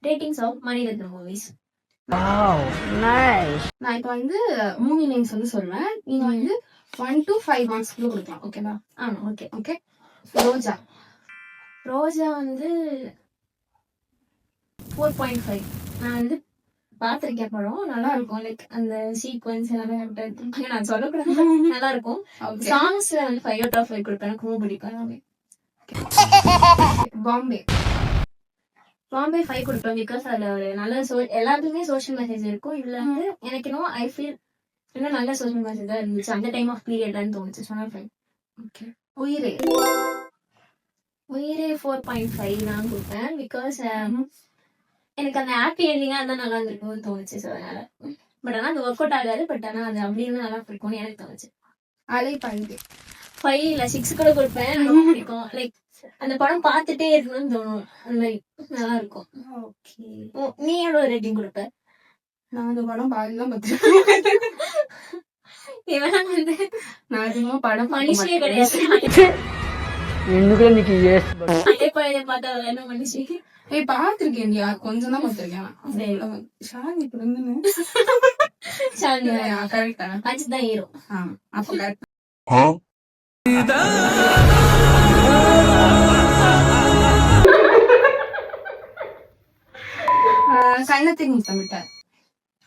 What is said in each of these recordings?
Ratings of Mani Ratnam movies. நான் இப்ப வந்து மூவி நேம்ஸ் வந்து சொல்றேன். நீங்க வந்து 1 to 5 மார்க்ஸ் கொடுக்கலாம். ஓகேவா? ஓகே. ஓகே. ரோஜா. ரோஜா வந்து 4.5. நான் வந்து பாத்திருக்கேன் படம், நல்லா இருக்கும். லைக் அந்த சீக்வன்ஸ் எல்லாமே நான் சொல்லக்கூடாது, நல்லா இருக்கும். சாங்ஸ் வந்து 5 out of 5 கொடுப்பேன், எனக்கு ரொம்ப பிடிக்கும் எல்லாமே. பாம்பே. பாம்பே 5 கொடுப்பேன், பிகாஸ் அதுல ஒரு நல்ல எல்லாத்துக்குமே சோஷியல் மெசேஜ் இருக்கும். இதுல வந்து எனக்கு இன்னும் ஐ ஃபீல் இன்னும் நல்ல சோஷியல் மெசேஜ் தான் இருந்துச்சு அந்த டைம் ஆஃப் பீரியட்லன்னு தோணுச்சு. சொன்னால் 5. ஓகே. உயிரே. உயிரே 4.5 நான் கொடுப்பேன், பிகாஸ் எனக்கு அந்த ஹாப்பி எண்டிங்கா இருந்தா நல்லா இருந்திருக்கும்னு தோணுச்சு. ஸோ அதனால பட் ஆனால் அது ஒர்க் அவுட் ஆகாது, பட் ஆனால் அது அப்படி இருந்தா நல்லா பிடிக்கும்னு எனக்கு தோணுச்சு. அலைப்பாயுதே. 5 இல்ல 6 கூட கொடுப்பேன், ரொம்ப பிடிக்கும். லைக் அந்த படம் பார்த்துட்டே இருக்கணும்னு தோணும், அந்த மாதிரி நல்லா இருக்கும். ஓகே. நீ எவ்வளவு ரேட்டிங் கொடுப்ப? நான் அந்த படம் பாதிலாம் பார்த்துருக்கேன். இவன் வந்து நான் அதிகமா படம் மனுஷியே கிடையாது, அதே பார்த்தா என்ன மனுஷி. பாத்திருக்கேன், கொஞ்சம் தான் பாத்திருக்கேன். ஷாலினி கரெக்டா? அஜித் தான் ஹீரோ. அப்ப கரெக்ட். கண்ணத்தின் முத்தமிட்டார்.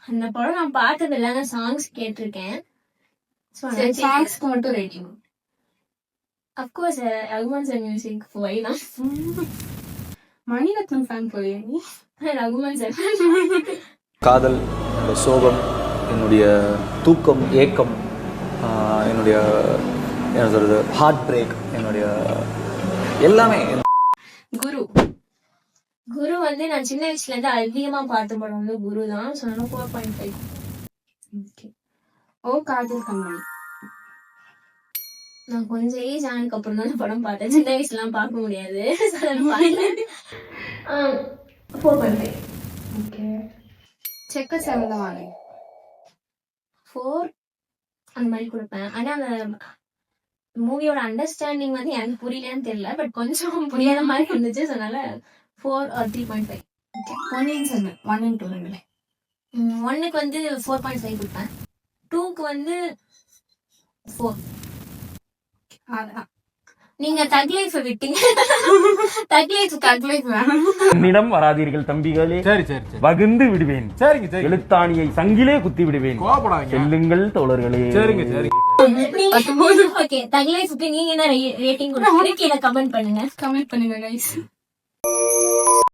அந்த படம் நான் பார்த்தது இல்ல, நான் சாங்ஸ் கேட்டிருக்கேன். சாங்ஸ்க்கு மட்டும் rating. Of course Rahman sir music 5 தான். மணிரத்னம் ஃபேன் போய் ரகுமான் சார். காதல், என்னுடைய சோகம், என்னுடைய தூக்கம், ஏக்கம், என்னுடைய என்ன சொல்றது ஹார்ட் பிரேக், என்னுடைய எல்லாமே. குரு. குரு வந்து நான் சின்ன வயசுல இருந்து அதிகமா பார்த்த படம் வந்து குரு தான். சொன்னா 4.5. ஓகே. ஓ காதல் கண்மணி. நான் கொஞ்சம் ஏஜ் ஆனதுக்கு அப்புறம் தான் படம் பார்த்தேன், சின்ன வயசுலாம் பார்க்க முடியாது. 4.5. ஓகே. செக்க செவந்தவானே. 4 அந்த மாதிரி கொடுப்பேன். ஆனா அந்த மூவியோட அண்டர்ஸ்டாண்டிங் வந்து எனக்கு புரியலன்னு தெரியல, பட் கொஞ்சம் புரியாத மாதிரி இருந்துச்சு. அதனால 4 or 3.5. Okay. Ponniyin Selvan 1 and 2 1க்கு வந்து 4.5 கொடுப்பேன், 2க்கு வந்து 4. நீங்க தக் லைஃப் விட்டீங்க. தக் லைஃப் என்னிடம் வராதீர்கள் தம்பிகளே, சரி சரி வகுந்து விடுவேன். சரிங்க சரி. எழுத்தாணியை சங்கிலே குத்தி விடுவேன். செல்லுங்கள் தோழர்களே. சரிங்க சரி. ஓகே. தக் லைஃப்க்கு நீங்க என்ன ரேட்டிங் கொடுப்பீங்க கீழே கமெண்ட் பண்ணுங்க. கமெண்ட் பண்ணுங்க கைஸ்.